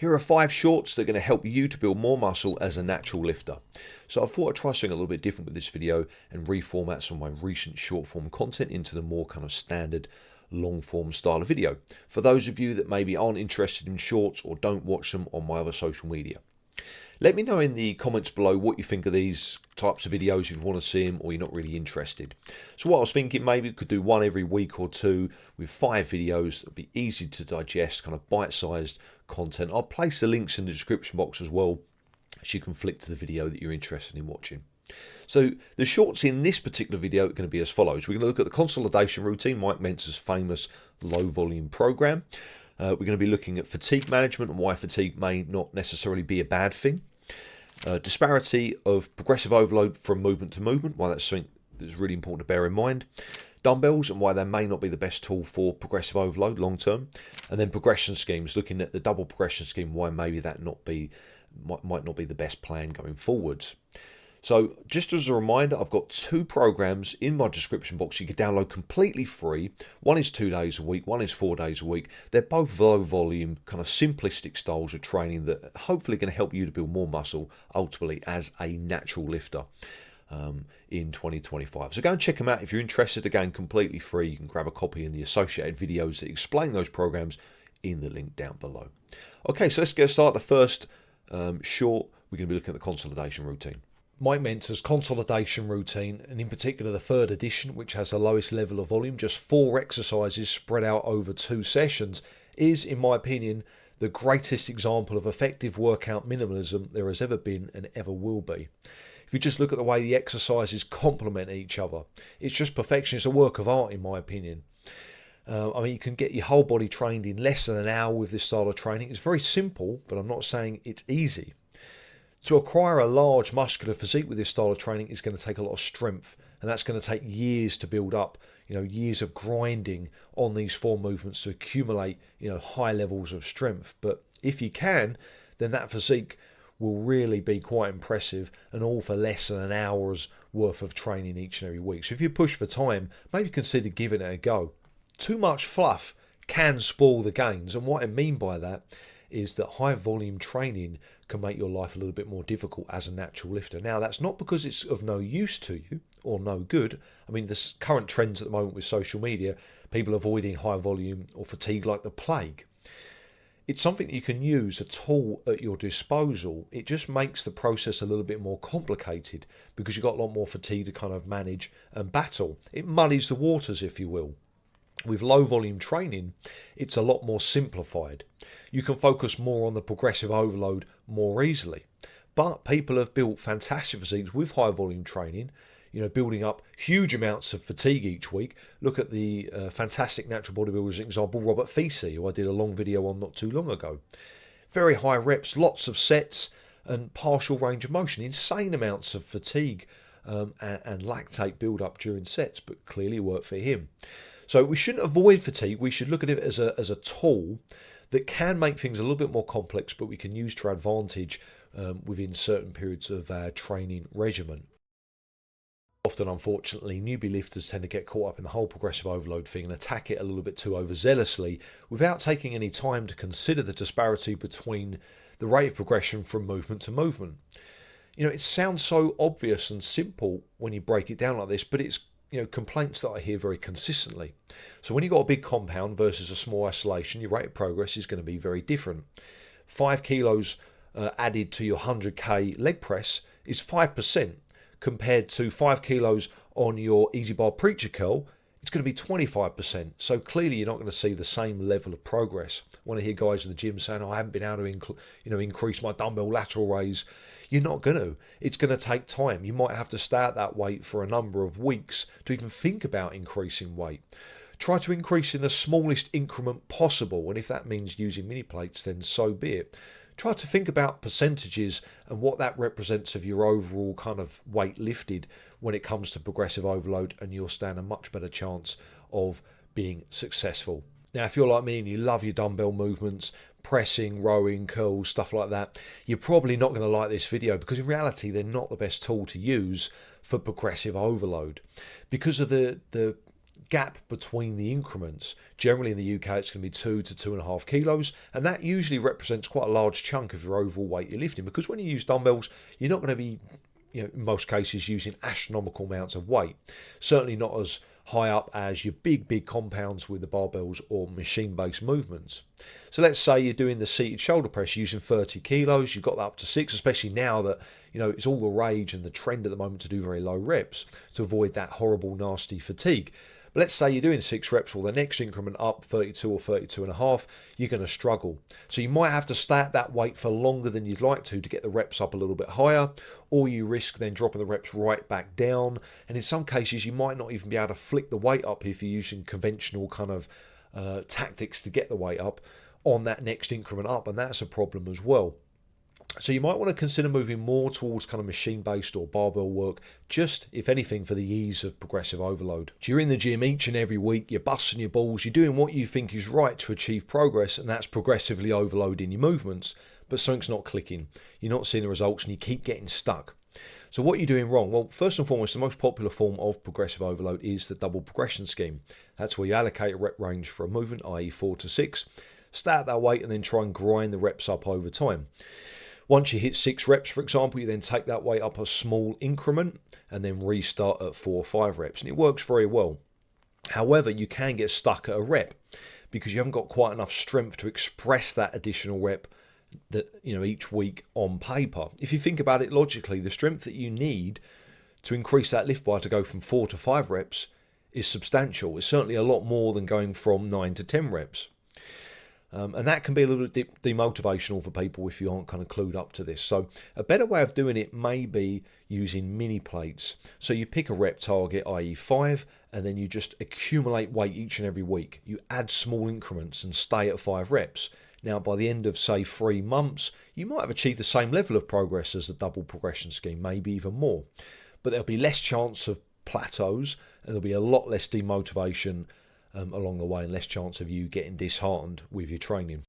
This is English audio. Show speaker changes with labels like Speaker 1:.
Speaker 1: Here are 5 shorts that are going to help you to build more muscle as a natural lifter. So I thought I'd try something a little bit different with this video and reformat some of my recent short form content into the more kind of standard long form style of video, for those of you that maybe aren't interested in shorts or don't watch them on my other social media. Let me know in the comments below what you think of these types of videos, if you want to see them or you're not really interested. So what I was thinking, maybe we could do one every week or two with 5 videos that would be easy to digest, kind of bite-sized content. I'll place the links in the description box as well, so you can flick to the video that you're interested in watching. So the shorts in this particular video are going to be as follows. We're going to look at the consolidation routine, Mike Mentzer's famous low volume program. We're going to be looking at fatigue management and why fatigue may not necessarily be a bad thing. Disparity of progressive overload from movement to movement, why that's something that's really important to bear in mind. Dumbbells and why they may not be the best tool for progressive overload long term. And then progression schemes, looking at the double progression scheme, why maybe that might not be the best plan going forwards. So just as a reminder, I've got 2 programs in my description box you can download completely free. One is 2 days a week, one is 4 days a week. They're both low volume, kind of simplistic styles of training that are hopefully going to help you to build more muscle ultimately as a natural lifter in 2025. So go and check them out if you're interested. Again, completely free. You can grab a copy in the associated videos that explain those programs in the link down below. Okay, so let's get started. The first short, we're going to be looking at the consolidation routine. Mike Mentzer's consolidation routine, and in particular the 3rd edition, which has the lowest level of volume, just 4 exercises spread out over 2 sessions, is, in my opinion, the greatest example of effective workout minimalism there has ever been and ever will be. If you just look at the way the exercises complement each other, it's just perfection. It's a work of art, in my opinion. I mean, you can get your whole body trained in less than an hour with this style of training. It's very simple, but I'm not saying it's easy. To acquire a large muscular physique with this style of training is going to take a lot of strength, and that's going to take years to build up, years of grinding on these 4 movements to accumulate, high levels of strength. But if you can, then that physique will really be quite impressive, and all for less than an hour's worth of training each and every week. So if you push for time, maybe consider giving it a go. Too much fluff can spoil the gains, and what I mean by that is that high volume training can make your life a little bit more difficult as a natural lifter. Now, that's not because it's of no use to you or no good. I mean, the current trends at the moment with social media, people avoiding high volume or fatigue like the plague. It's something that you can use, a tool at your disposal. It just makes the process a little bit more complicated because you've got a lot more fatigue to kind of manage and battle. It muddies the waters, if you will. With low volume training, it's a lot more simplified. You can focus more on the progressive overload more easily. But people have built fantastic physiques with high volume training, building up huge amounts of fatigue each week. Look at the fantastic natural bodybuilder example, Robert Feasey, who I did a long video on not too long ago. Very high reps, lots of sets and partial range of motion, insane amounts of fatigue and lactate build up during sets, but clearly worked for him. So we shouldn't avoid fatigue. We should look at it as a tool that can make things a little bit more complex, but we can use to our advantage within certain periods of our training regimen. Often, unfortunately, newbie lifters tend to get caught up in the whole progressive overload thing and attack it a little bit too overzealously without taking any time to consider the disparity between the rate of progression from movement to movement. It sounds so obvious and simple when you break it down like this, but it's complaints that I hear very consistently. So when you've got a big compound versus a small isolation, your rate of progress is going to be very different. 5 kilos added to your 100k leg press is 5% compared to 5 kilos on your easy bar preacher curl. It's going to be 25%. So clearly you're not going to see the same level of progress. When I hear guys in the gym saying, I haven't been able to increase my dumbbell lateral raise, you're not going to. It's going to take time. You might have to stay at that weight for a number of weeks to even think about increasing weight. Try to increase in the smallest increment possible, and if that means using mini plates, then so be it. Try to think about percentages and what that represents of your overall kind of weight lifted when it comes to progressive overload, and you'll stand a much better chance of being successful. Now, if you're like me and you love your dumbbell movements, pressing, rowing, curls, stuff like that, you're probably not going to like this video because in reality, they're not the best tool to use for progressive overload because of the gap between the increments. Generally in the UK, it's going to be 2 to 2.5 kilos, and that usually represents quite a large chunk of your overall weight you're lifting, because when you use dumbbells, you're not going to be, in most cases, using astronomical amounts of weight. Certainly not as high up as your big compounds with the barbells or machine-based movements. So let's say you're doing the seated shoulder press using 30 kilos, you've got that up to 6, especially now that it's all the rage and the trend at the moment to do very low reps to avoid that horrible nasty fatigue. But let's say you're doing 6 reps, well, the next increment up, 32 or 32.5, you're going to struggle. So you might have to stay at that weight for longer than you'd like to get the reps up a little bit higher, or you risk then dropping the reps right back down. And in some cases, you might not even be able to flick the weight up if you're using conventional kind of tactics to get the weight up on that next increment up, and that's a problem as well. So you might want to consider moving more towards kind of machine-based or barbell work, just, if anything, for the ease of progressive overload. During the gym each and every week, you're busting your balls, you're doing what you think is right to achieve progress, and that's progressively overloading your movements, but something's not clicking. You're not seeing the results, and you keep getting stuck. So what are you doing wrong? Well, first and foremost, the most popular form of progressive overload is the double progression scheme. That's where you allocate a rep range for a movement, i.e. 4 to 6, start at that weight, and then try and grind the reps up over time. Once you hit 6 reps, for example, you then take that weight up a small increment and then restart at 4 or 5 reps. And it works very well. However, you can get stuck at a rep because you haven't got quite enough strength to express that additional rep that each week on paper. If you think about it logically, the strength that you need to increase that lift bar to go from 4 to 5 reps is substantial. It's certainly a lot more than going from 9 to 10 reps. And that can be a little bit demotivational for people if you aren't kind of clued up to this. So a better way of doing it may be using mini plates. So you pick a rep target, i.e. 5, and then you just accumulate weight each and every week. You add small increments and stay at 5 reps. Now, by the end of, say, 3 months, you might have achieved the same level of progress as the double progression scheme, maybe even more. But there'll be less chance of plateaus, and there'll be a lot less demotivation along the way, and less chance of you getting disheartened with your training.